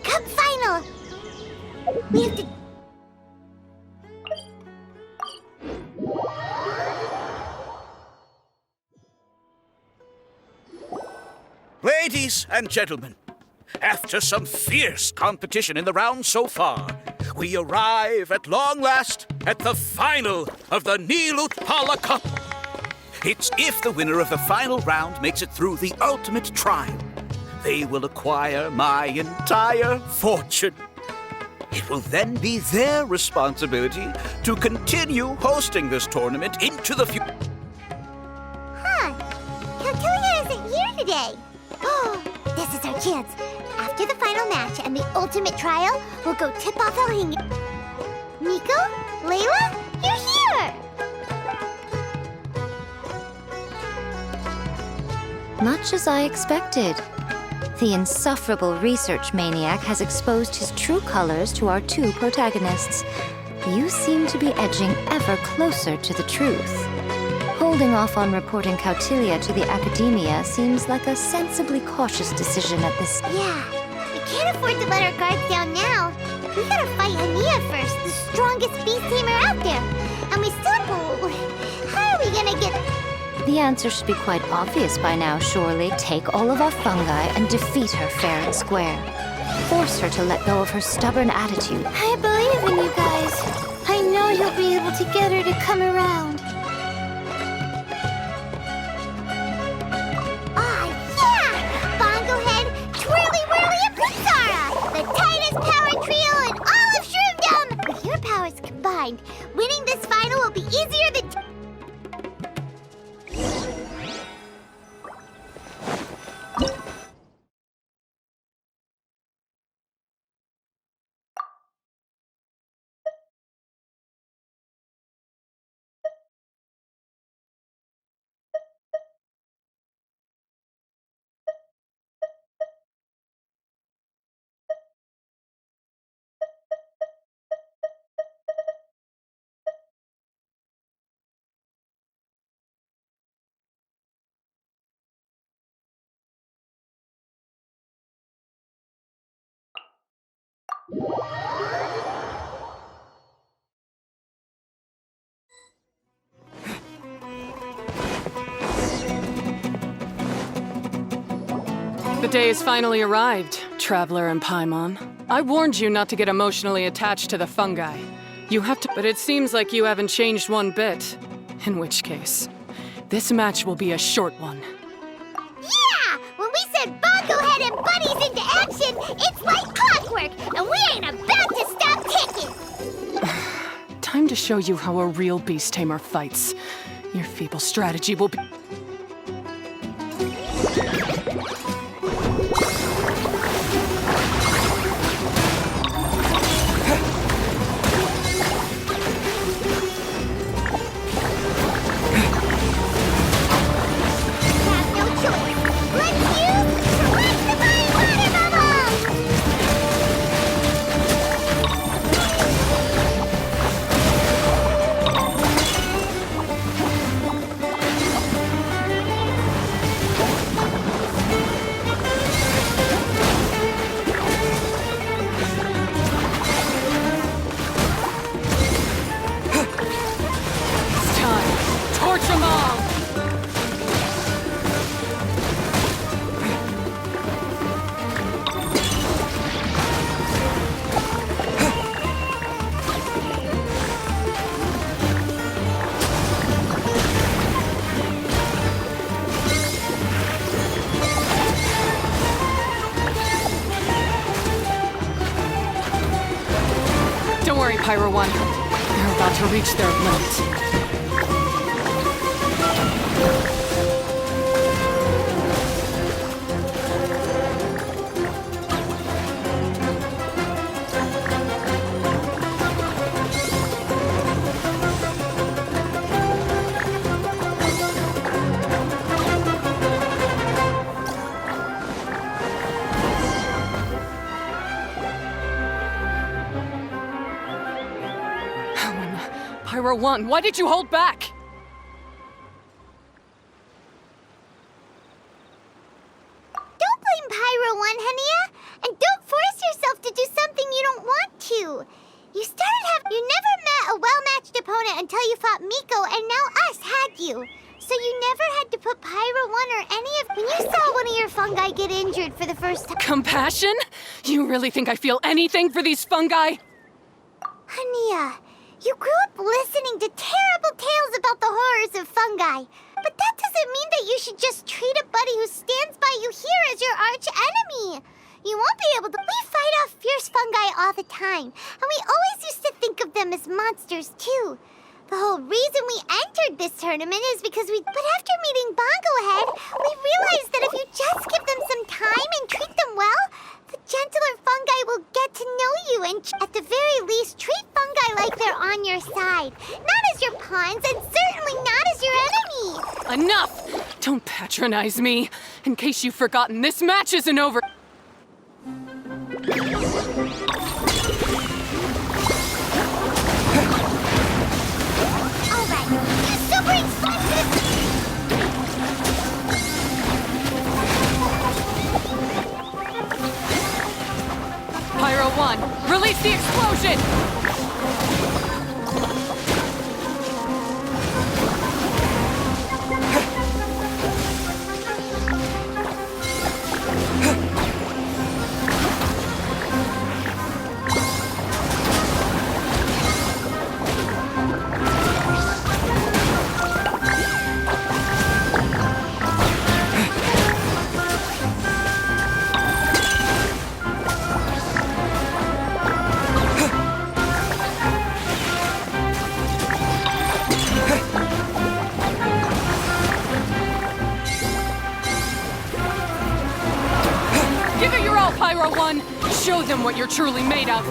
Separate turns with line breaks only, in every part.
Cup final! We have to...
Ladies and gentlemen, after some fierce competition in the round so far, we arrive at long last at the final of the Nilutpala Cup. It's if the winner of the final round makes it through the ultimate trial, they will acquire my entire fortune. It will then be their responsibility to continue hosting this tournament into the future.
Huh. Cautelia isn't here today. Oh, this is our chance. After the final match and the ultimate trial, we'll go tip off El Hing. Nico? Layla? You're here!
Much as I expected. The insufferable research maniac has exposed his true colors to our two protagonists. You seem to be edging ever closer to the truth. Holding off on reporting Cautelia to the Academia seems like a sensibly cautious decision at this...
Yeah, we can't afford to let our guards down now. We gotta fight Khaenri'ah first, the strongest beast tamer out there. And we still... How are we gonna get...
The answer should be quite obvious by now, surely. Take all of our fungi and defeat her fair and square. Force her to let go of her stubborn attitude.
I believe in you guys. I know you'll be able to get her to come around. Ah, yeah! Bongo Head, Twirly Whirly, and Pixara! The tightest power trio in all of Shroomdom! With your powers combined, winning this final will be easier than...
The day has finally arrived, Traveler and Paimon. I warned you not to get emotionally attached to the fungi. You have to, but it seems like you haven't changed one bit. In which case, this match will be a short one.
Yeah! When we send Bongo Head and Buddies into action, it's like clockwork, and we ain't about to stop ticking!
Time to show you how a real beast tamer fights. Your feeble strategy will be... Pyro 1. They're about to reach their limit. Pyro 1, why did you hold back?
Don't blame Pyro 1, Khaenri'ah! And don't force yourself it until you fought Miko, and now us had you. So you never had to put Pyro 1 or any of... When you saw one of your fungi get injured for the first time...
Compassion? You really think I feel anything for these fungi?
Khaenri'ah, you grew up listening to terrible tales about the horrors of fungi. But that doesn't mean that you should just treat a buddy who stands by you here as your arch enemy. You won't be able to... We fight off fierce fungi all the time, and we always used to think of them as monsters, too. The whole reason we entered this tournament is because we... But after meeting Bongo Head, we realized that if you just give them some time and treat them well, the gentler fungi will get to know you and, at the very least, treat fungi like they're on your side. Not as your pawns, and certainly not as your enemy.
Enough! Don't patronize me. In case you've forgotten, this match isn't over.
Super explosive!
Pyro 1, release the explosion! Give it your all, Pyro 1! Show them what you're truly made of!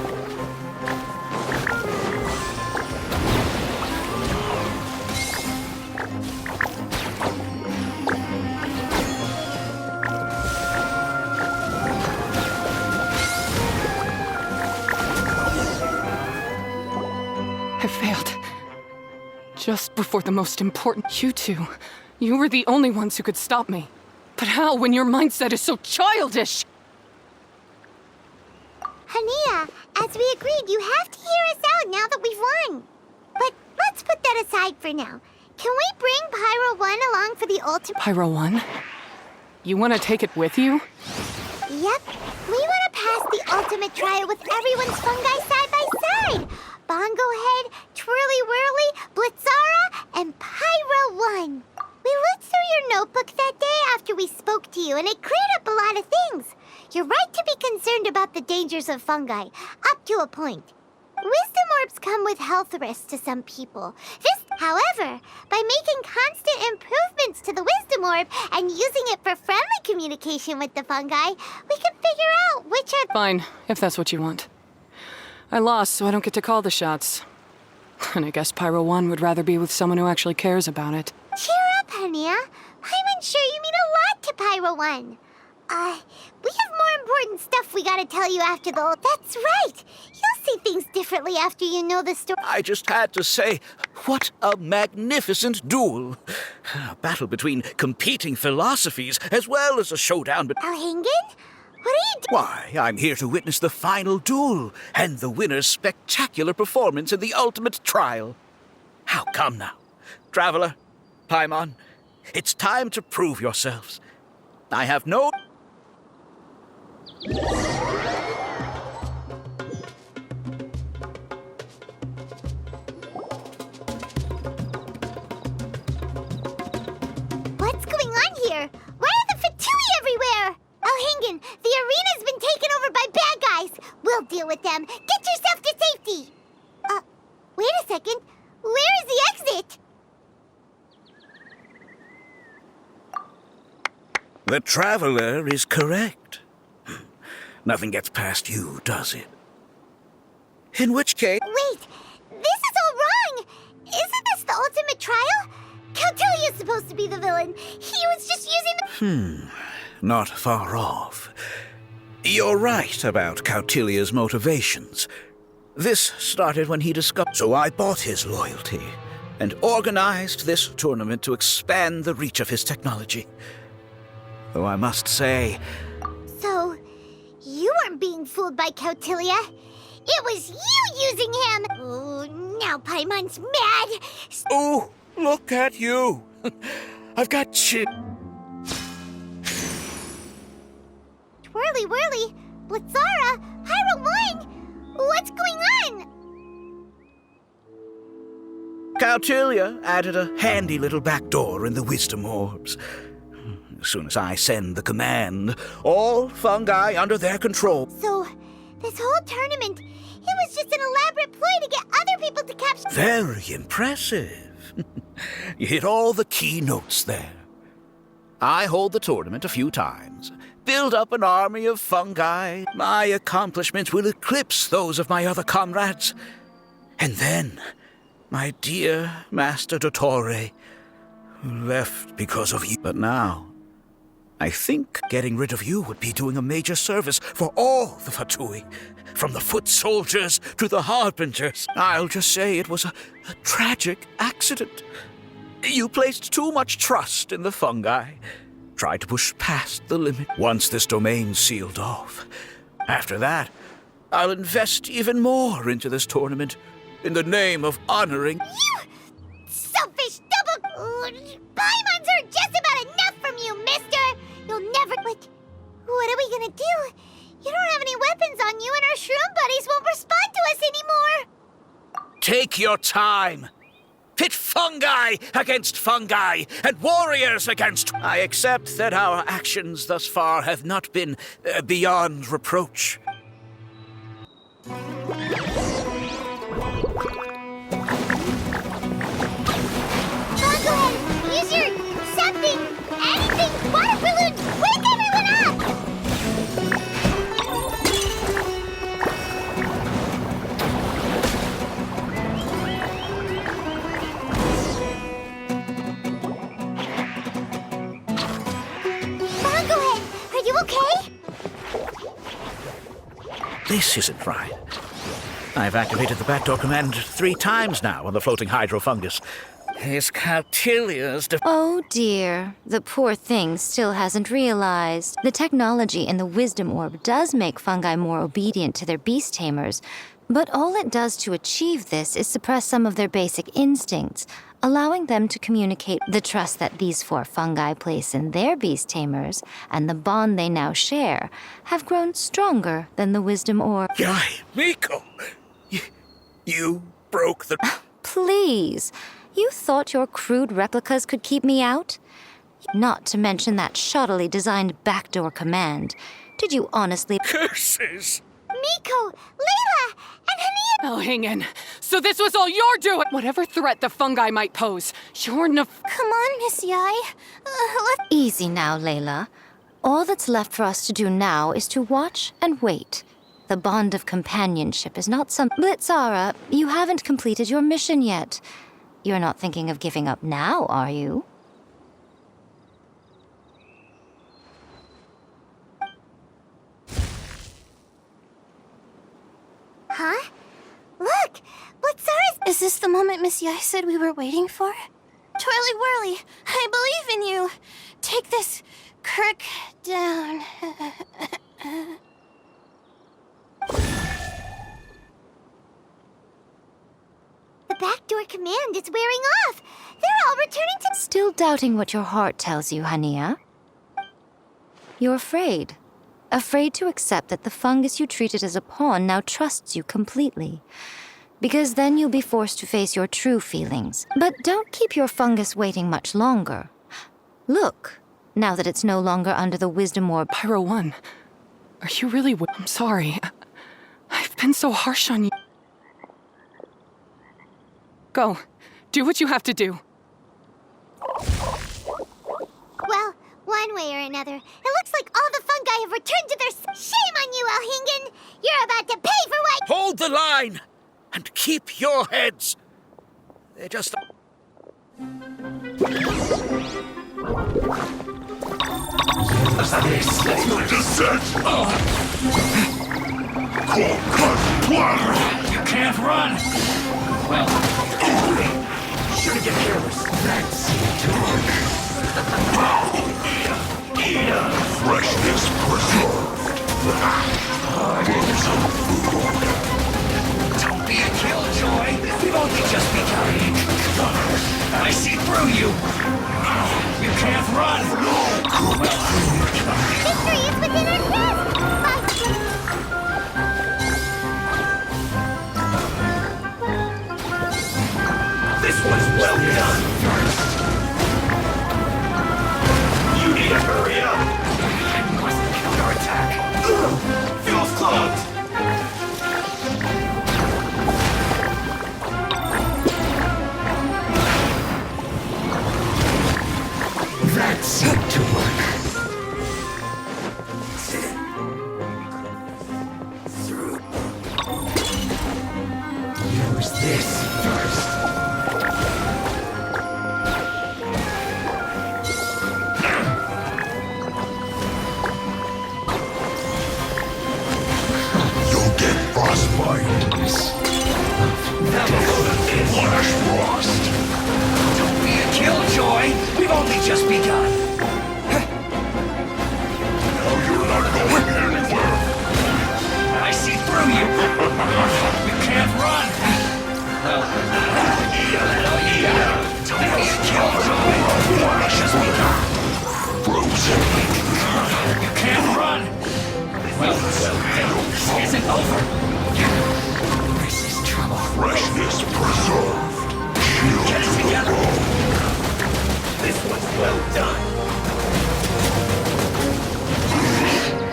I failed. Just before the most important... You two. You were the only ones who could stop me. But how, when your mindset is so childish?
Khaenri'ah, as we agreed, you have to hear us out now that we've won. But let's put that aside for now. Can we bring Pyro 1 along for the ultimate...
Pyro 1? You want to take it with you?
Yep. We want to pass the ultimate trial with everyone's fungi side by side. Bongo Head, Twirly Whirly, Blitzara, and Pyro 1. We looked through your notebook that day after we spoke to you, and it cleared up a lot of things. You're right to be concerned about the dangers of fungi, up to a point. Wisdom orbs come with health risks to some people. However, by making constant improvements to the wisdom orb and using it for friendly communication with the fungi, we can figure out which are...
Fine, if that's what you want. I lost, so I don't get to call the shots. And I guess Pyro 1 would rather be with someone who actually cares about it.
Cheer up, Khaenri'ah. I'm unsure you mean a lot to Pyro 1. We have more important stuff we gotta tell you after the... That's right! You'll see things differently after you know the story.
I just had to say, what a magnificent duel. A battle between competing philosophies, as well as a showdown between...
Alhingen? What are you doing?
Why, I'm here to witness the final duel, and the winner's spectacular performance in the ultimate trial. How come now? Traveler, Paimon, it's time to prove yourselves. I have no...
What's going on here? Why are the Fatui everywhere? Alhingen, the arena's been taken over by bad guys. We'll deal with them. Get yourself to safety. Wait a second. Where is the exit?
The Traveler is correct. Nothing gets past you, does it? In which case...
Wait, this is all wrong. Isn't this the ultimate trial? Cautilia's supposed to be the villain. He was just using the...
Not far off. You're right about Cautilia's motivations. This started when he discovered... So I bought his loyalty and organized this tournament to expand the reach of his technology. Though I must say...
So, you weren't being fooled by Cautilia. It was you using him. Oh, Now Paimon's mad.
Oh, look at you. I've got chip.
Whirly whirly, Blitzara, Hyrule 1. What's going on?
Kautilya added a handy little back door in the wisdom orbs. As soon as I send the command, all fungi under their control.
So, this whole tournament, it was just an elaborate ploy to get other people to capture...
Very impressive. You hit all the key notes there. I hold the tournament a few times, build up an army of fungi. My accomplishments will eclipse those of my other comrades. And then, my dear Master Dottore, who left because of you. But now, I think getting rid of you would be doing a major service for all the Fatui, from the foot soldiers to the harbingers. I'll just say it was a tragic accident. You placed too much trust in the fungi, tried to push past the limit. Once this domain's sealed off, after that, I'll invest even more into this tournament in the name of honoring...
You selfish double... Paimons are just about enough from you, mister! You'll never... What are we gonna do? You don't have any weapons on you, and our shroom buddies won't respond to us anymore!
Take your time. Pit fungi against fungi, and warriors against... I accept that our actions thus far have not been beyond reproach.
Use your something, anything, water balloon, wake everyone up! Bongohead, are you okay?
This isn't right. I've activated the backdoor command 3 times now on the floating hydrofungus. His Kautilya's...
Oh dear, the poor thing still hasn't realized. The technology in the Wisdom Orb does make fungi more obedient to their beast tamers, but all it does to achieve this is suppress some of their basic instincts, allowing them to communicate. The trust that these 4 fungi place in their beast tamers and the bond they now share have grown stronger than the Wisdom Orb.
Yai, Miko! You broke the...
Please. You thought your crude replicas could keep me out? Not to mention that shoddily designed backdoor command. Did you honestly—
Curses!
Miko, Layla, and Hania...
Oh, hang in. So this was all you're doing! Whatever threat the fungi might pose, you're
Come on, Miss Yai.
Easy now, Layla. All that's left for us to do now is to watch and wait. The bond of companionship is not some— Blitzara, you haven't completed your mission yet. You're not thinking of giving up now, are you?
Huh? Look! Blitzara's...
Is this the moment Miss Yai said we were waiting for? Twirly Whirly, I believe in you. Take this crook down.
The backdoor command is wearing off. They're all returning to...
Still doubting what your heart tells you, Hania? You're afraid. Afraid to accept that the fungus you treated as a pawn now trusts you completely. Because then you'll be forced to face your true feelings. But don't keep your fungus waiting much longer. Look, now that it's no longer under the Wisdom Orb...
Pyro 1, are you really... I'm sorry. I've been so harsh on you. Go. Do what you have to do.
Well, one way or another, it looks like all the fungi have returned to their... Shame on you, Elhingen! You're about to pay for what...
Hold the line! And keep your heads! They're just...
Let's not descent! Cold cut plan!
You can't run! Well, shouldn't get careless. That's
Freshness preserved.
don't be a killjoy. We won't I see through you! You can't run!
Victory is within our grasp!
This was well done! You need to hurry up! I must counterattack! Fuel's clogged! That seemed to work. Use this first.
You'll get frostbite.
Have a load of this.
Flash frost.
Don't be a killjoy. We've only just begun.
Now you're not going anywhere.
I see through you. You can't run. Don't be a killjoy. We've only just begun.
Frozen.
You can't run. Well, this isn't over. This is trouble.
Freshness preserved. Shield
Get it
to the
together.
bone.
This was well done.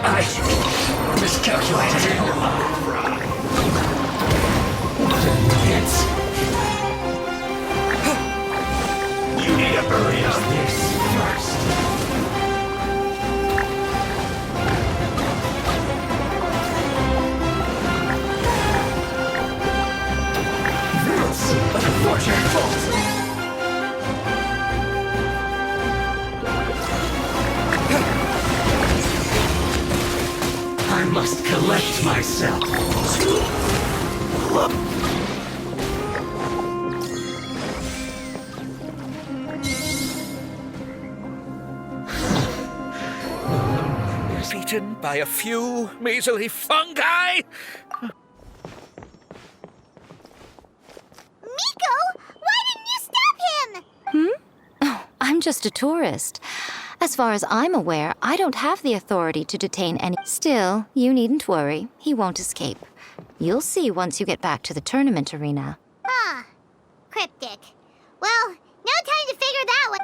I miscalculated. It's... You need to hurry up this first. That's an unfortunate fault. I must collect myself.
Beaten by a few measly fungi?
Miko, why didn't you stop him?
Oh, I'm just a tourist. As far as I'm aware, I don't have the authority to detain any. Still, you needn't worry. He won't escape. You'll see once you get back to the tournament arena.
Ah, cryptic. Well, no time to figure that one.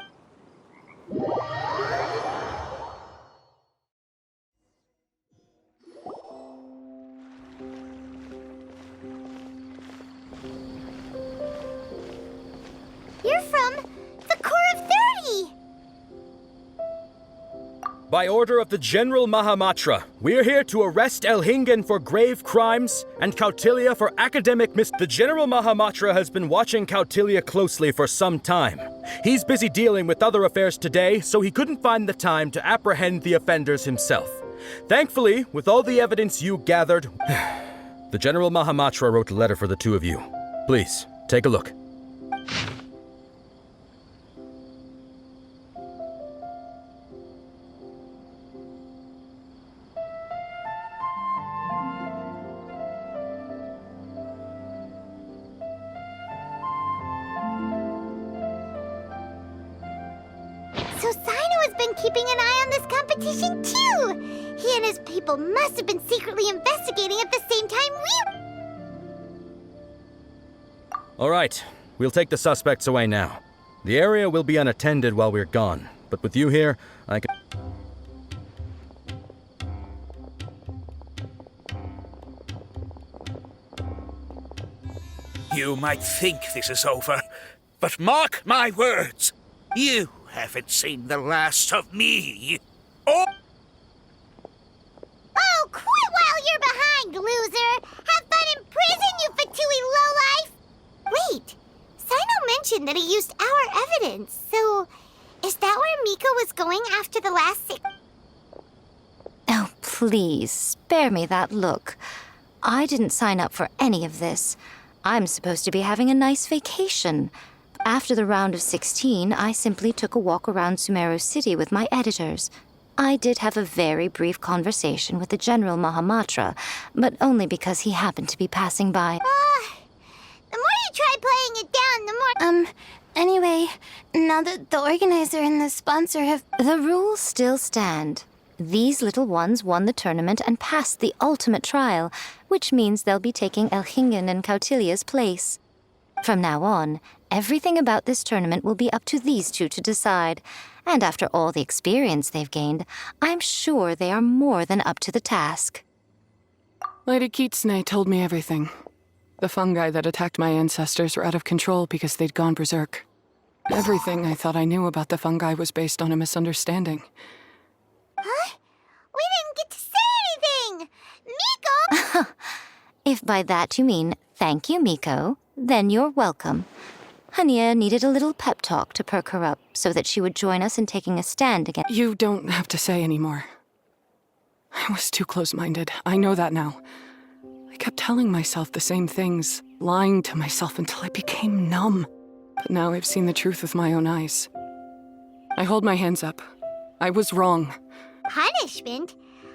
You're from the Corps of 30!
By order of the General Mahamatra, we're here to arrest Elhingen for grave crimes and Kautilya for academic The General Mahamatra has been watching Kautilya closely for some time. He's busy dealing with other affairs today, so he couldn't find the time to apprehend the offenders himself. Thankfully, with all the evidence you gathered, the General Mahamatra wrote a letter for the two of you. Please, take a look.
So Sino has been keeping an eye on this competition too! He and his people must have been secretly investigating at the same time we...
All right, we'll take the suspects away now. The area will be unattended while we're gone, but with you here, I can...
You might think this is over, but mark my words. You haven't seen the last of me. Oh!
Oh, quit while you're behind, loser! Have fun in prison, you fatui lowlife! Wait, Sino mentioned that he used our evidence, so... Is that where Miko was going after the last
Oh, please, spare me that look. I didn't sign up for any of this. I'm supposed to be having a nice vacation. After the round of 16, I simply took a walk around Sumeru City with my editors. I did have a very brief conversation with the General Mahamatra, but only because he happened to be passing by.
The more you try playing it down, the more...
Anyway, now that the organizer and the sponsor have...
The rules still stand. These little ones won the tournament and passed the ultimate trial, which means they'll be taking Elhingen and Cautilia's place. From now on, everything about this tournament will be up to these two to decide. And after all the experience they've gained, I'm sure they are more than up to the task.
Lady Kitsune told me everything. The fungi that attacked my ancestors were out of control because they'd gone berserk. Everything I thought I knew about the fungi was based on a misunderstanding.
Huh? We didn't get to say anything! Miko!
If by that you mean thank you, Miko, then you're welcome. Hania needed a little pep talk to perk her up so that she would join us in taking a stand against...
You don't have to say anymore. I was too close-minded. I know that now. I kept telling myself the same things, lying to myself until I became numb. But now I've seen the truth with my own eyes. I hold my hands up. I was wrong.
Punishment?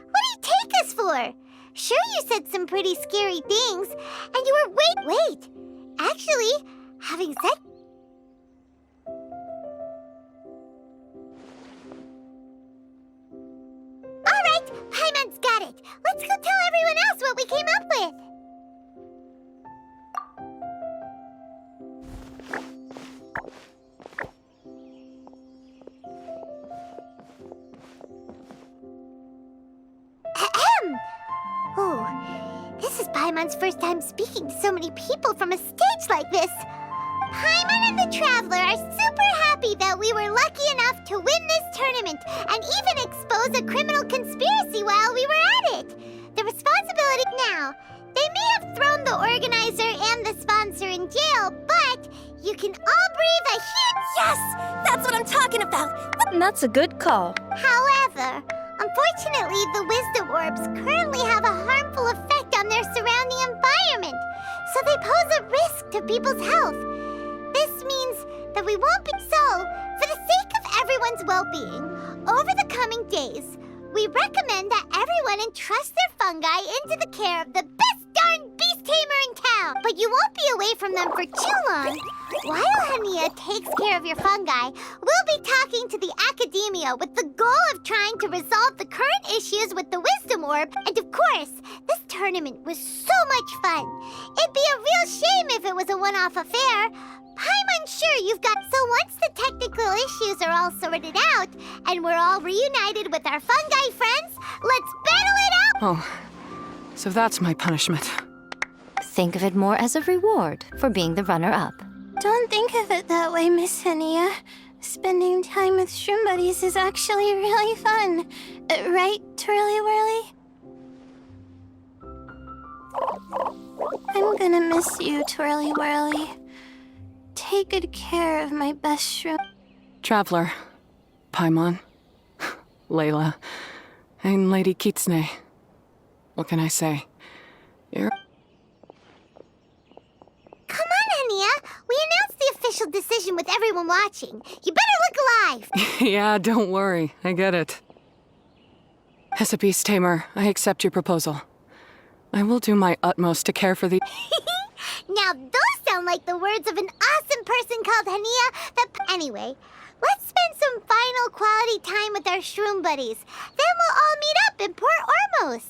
What do you take us for? Sure, you said some pretty scary things, and you were... Wait! Actually, having said... Alright, Paimon's got it. Let's go tell everyone else what we came up with. Ahem! Oh, this is Paimon's first time speaking to so many people from a stage like this. Paimon and the Traveler are super happy that we were lucky enough to win this tournament and even expose a criminal conspiracy while we were at it. The responsibility now. They may have thrown the organizer and the sponsor in jail, but you can all breathe a huge...
Yes! That's what I'm talking about!
That's a good call.
However, unfortunately, the wisdom orbs currently have a harmful effect on their surrounding environment, so they pose a risk to people's health. This means that we won't be... So, for the sake of everyone's well-being, over the coming days, we recommend that everyone entrust their fungi into the care of the best darn beast tamer in town. But you won't be away from them for too long. While Hania takes care of your fungi, we'll be talking to the academia with the goal of trying to resolve the current issues with the wisdom orb. And of course, this tournament was so much fun. It'd be a real shame if it was a one-off affair. I'm unsure you've got... So once the technical issues are all sorted out, and we're all reunited with our fungi friends, let's battle it out!
Oh, so that's my punishment.
Think of it more as a reward for being the runner-up.
Don't think of it that way, Miss Hania. Spending time with shroom buddies is actually really fun. Right, Twirly Whirly? I'm gonna miss you, Twirly Whirly. Take good care of my best shroom.
Traveler, Paimon, Layla, and Lady Kitsune. What can I say? You're...
Come on, Hania. We announced the official decision with everyone watching. You better look alive.
Yeah, don't worry. I get it. As a beast tamer, I accept your proposal. I will do my utmost to care for the...
Now those sound like the words of an awesome person called Hania. Anyway, let's spend some final quality time with our shroom buddies. Then we'll all meet up in Port Ormos.